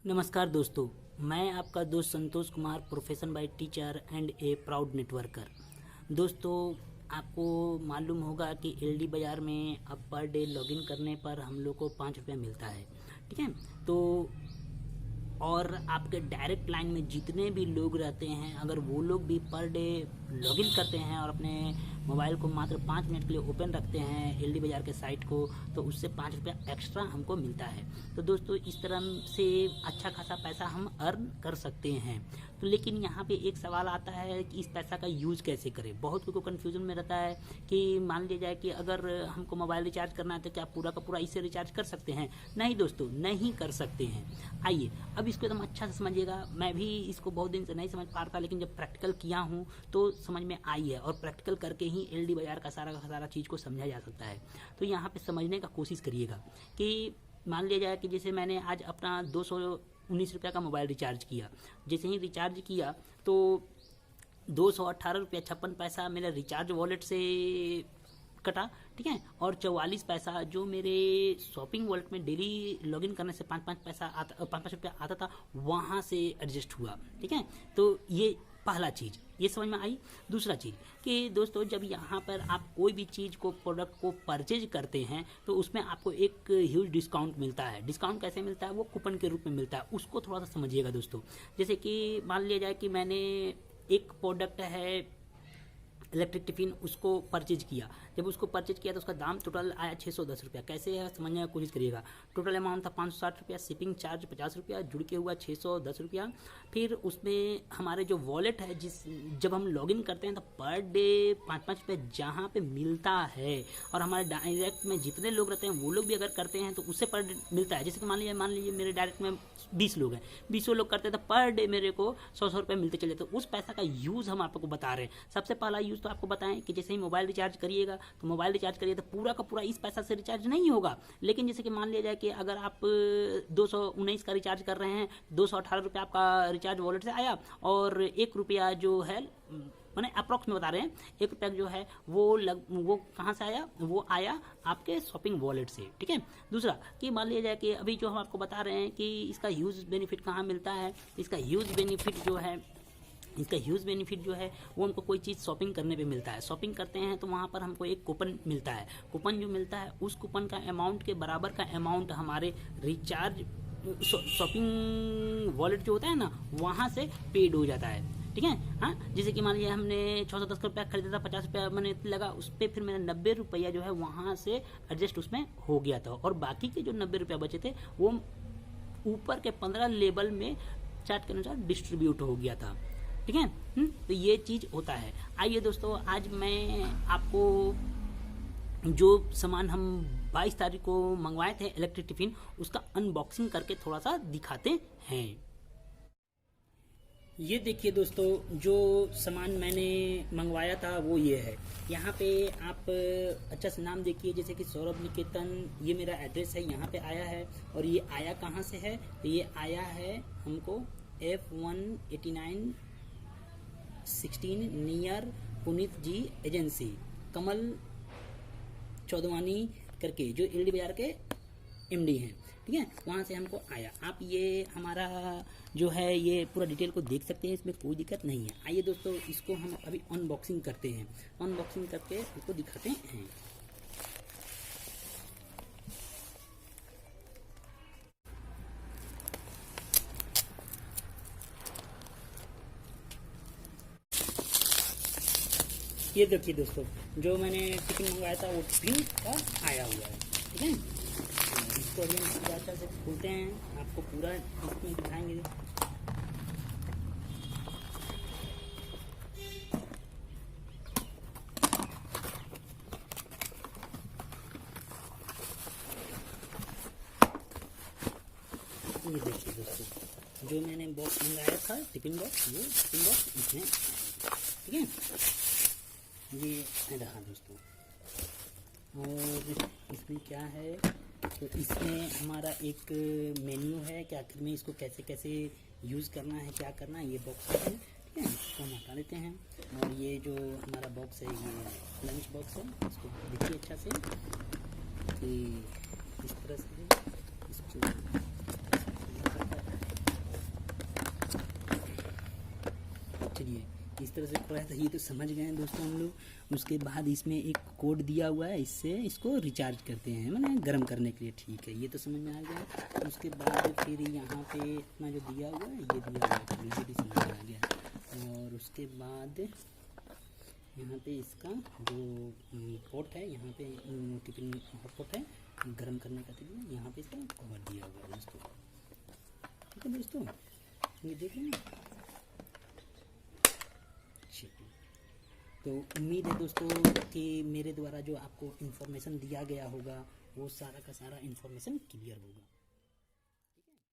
नमस्कार दोस्तों, मैं आपका दोस्त Santosh Kumar, profession by teacher and a proud networker. दोस्तों, आपको मालूम होगा कि एलडी बाज़ार में अब पर डे लॉगिन करने पर हम लोग को 5 रुपया मिलता है। ठीक है, तो और आपके डायरेक्ट लाइन में जितने भी लोग रहते हैं, अगर वो लोग भी पर डे लॉगिन करते हैं और अपने मोबाइल को मात्र 5 मिनट के लिए ओपन रखते हैं एलडी बाज़ार के साइट को, तो उससे 5 रुपया एक्स्ट्रा हमको मिलता है। तो दोस्तों, इस तरह से अच्छा खासा पैसा हम अर्न कर सकते हैं। तो लेकिन यहाँ पे एक सवाल आता है कि इस पैसा का यूज़ कैसे करें। बहुत को कन्फ्यूजन में रहता है कि मान लिया जाए कि अगर हमको मोबाइल रिचार्ज करना है तो क्या पूरा का पूरा इससे रिचार्ज कर सकते हैं? नहीं दोस्तों, नहीं कर सकते हैं। आइए अब इसको एकदम अच्छा से समझिएगा। मैं भी इसको बहुत दिन से नहीं समझ पा रहा था, लेकिन जब प्रैक्टिकल किया हूँ तो समझ में आई है, और प्रैक्टिकल करके ही एलडी बाज़ार का सारा चीज़ को समझा जा सकता है। तो यहाँ पे समझने का कोशिश करिएगा कि मान लिया जाए कि जैसे मैंने आज अपना 219 रुपये का मोबाइल रिचार्ज किया। जैसे ही रिचार्ज किया तो 218 रुपया 56 पैसा मेरा रिचार्ज वॉलेट से कटा। ठीक है, और 44 पैसा जो मेरे शॉपिंग वॉलेट में डेली लॉगिन करने से 5 रुपया आता था, वहाँ से एडजस्ट हुआ। ठीक है, तो ये पहला चीज़ ये समझ में आई। दूसरा चीज़ कि दोस्तों, जब यहाँ पर आप कोई भी चीज़ को, प्रोडक्ट को परचेज करते हैं तो उसमें आपको एक ह्यूज डिस्काउंट मिलता है। डिस्काउंट कैसे मिलता है? वो कूपन के रूप में मिलता है। उसको थोड़ा सा समझिएगा दोस्तों। जैसे कि मान लिया जाए कि मैंने एक प्रोडक्ट है इलेक्ट्रिक टिफ़िन, उसको परचेज किया। जब उसको परचेज किया तो उसका दाम टोटल आया 610 रुपया। कैसे है समझने की कोशिश करिएगा। टोटल अमाउंट था 560 रुपया, शिपिंग चार्ज 50 रुपया, जुड़ के हुआ 610 रुपया। फिर उसमें हमारे जो वॉलेट है, जब हम लॉगिन करते हैं तो पर डे 5-5 रुपये जहाँ पे मिलता है, और हमारे डायरेक्ट में जितने लोग रहते हैं वो लोग भी अगर करते हैं तो उससे पर डे मिलता है। जैसे कि मान लीजिए मेरे डायरेक्ट में 20 लोग हैं, 20 लोग करते हैं तो पर डे मेरे को 100 रुपये मिलते चले। तो उस पैसा का यूज़ हम आपको बता रहे हैं। सबसे पहला यूज़ तो आपको बताएं कि जैसे ही मोबाइल रिचार्ज करिएगा तो मोबाइल रिचार्ज करिए तो पूरा का पूरा इस पैसा से रिचार्ज नहीं होगा। लेकिन जैसे कि मान लिया जाए कि अगर आप 219 का रिचार्ज कर रहे हैं, 218 रुपया आपका रिचार्ज वॉलेट से आया, और 1 रुपया जो है, मैंने अप्रॉक्स में बता रहे हैं, 1 रुपया जो है वो कहाँ से आया? वो आया आपके शॉपिंग वॉलेट से। ठीक है। दूसरा कि मान लिया जाए कि अभी जो हम आपको बता रहे हैं कि इसका ह्यूज बेनिफिट कहाँ मिलता है। इसका ह्यूज बेनिफिट जो है वो हमको कोई चीज़ शॉपिंग करने पे मिलता है। शॉपिंग करते हैं तो वहाँ पर हमको एक कूपन मिलता है। कूपन जो मिलता है, उस कूपन का अमाउंट के बराबर का अमाउंट हमारे रिचार्ज शॉपिंग वॉलेट जो होता है ना, वहाँ से पेड हो जाता है। ठीक है। हाँ, जैसे कि मान लीजिए हमने 610 रुपया खरीदा था, 50 रुपया मैंने लगा उस पर, फिर मेरा 90 रुपया जो है वहाँ से एडजस्ट उसमें हो गया था, और बाकी के जो 90 रुपया बचे थे वो ऊपर के 15 लेवल में चार्ट के अनुसार डिस्ट्रीब्यूट हो गया था। ठीक है। तो ये चीज़ होता है। आइए दोस्तों, आज मैं आपको जो सामान हम 22 तारीख को मंगवाए थे इलेक्ट्रिक टिफ़िन, उसका अनबॉक्सिंग करके थोड़ा सा दिखाते हैं। ये देखिए दोस्तों, जो सामान मैंने मंगवाया था वो ये है। यहाँ पे आप अच्छा से नाम देखिए, जैसे कि सौरभ निकेतन, ये मेरा एड्रेस है, यहाँ पे आया है। और ये आया कहाँ से है? तो ये आया है हमको F189 16 नियर पुनीत जी एजेंसी, कमल चौधवानी करके, जो एलडी बाज़ार के एमडी हैं। ठीक है, वहाँ से हमको आया। आप ये हमारा जो है ये पूरा डिटेल को देख सकते हैं, इसमें कोई दिक्कत नहीं है। आइए दोस्तों, इसको हम अभी अनबॉक्सिंग करते हैं। अनबॉक्सिंग करके इसको दिखाते हैं। ये देखिए दोस्तों, जो मैंने टिफिन मंगवाया था वो टिफिन का आया हुआ है। ठीक है, इसको अभी हम पूरा अच्छा से खोलते हैं, आपको पूरा इसमें दिखाएंगे। ये देखिए दोस्तों, जो मैंने बॉक्स मंगाया था टिफिन बॉक्स, वो टिफिन बॉक्स इसमें। ठीक है, ये रहा दोस्तों। और इसमें क्या है, तो इसमें हमारा एक मेन्यू है कि आखिर में इसको कैसे कैसे यूज़ करना है, क्या करना है, ये बॉक्स है। ठीक है, इसको हम हटा लेते हैं। और ये जो हमारा बॉक्स है ये लंच बॉक्स है। इसको देखिए अच्छा से कि इस तरह से इसको इस तरह से खोला था। ये तो समझ गए हैं दोस्तों हम लोग। उसके बाद इसमें एक कोड दिया हुआ है, इससे इसको रिचार्ज करते हैं, मैंने गर्म करने के लिए। ठीक है, ये तो समझ में आ गया। उसके बाद फिर यहाँ पे अपना जो दिया हुआ है, ये दिया हुआ है, ये भी समझ में आ गया। और उसके बाद यहाँ पे इसका जो पोर्ट है, यहाँ पे टिफिन हॉट पोर्ट है गर्म करने का, तो यहाँ पे इसका कवर दिया हुआ है दोस्तों। ठीक है दोस्तों, ये देख रहे हैं। तो उम्मीद है दोस्तों कि मेरे द्वारा जो आपको इन्फॉर्मेशन दिया गया होगा वो सारा का सारा इन्फॉर्मेशन क्लियर होगा।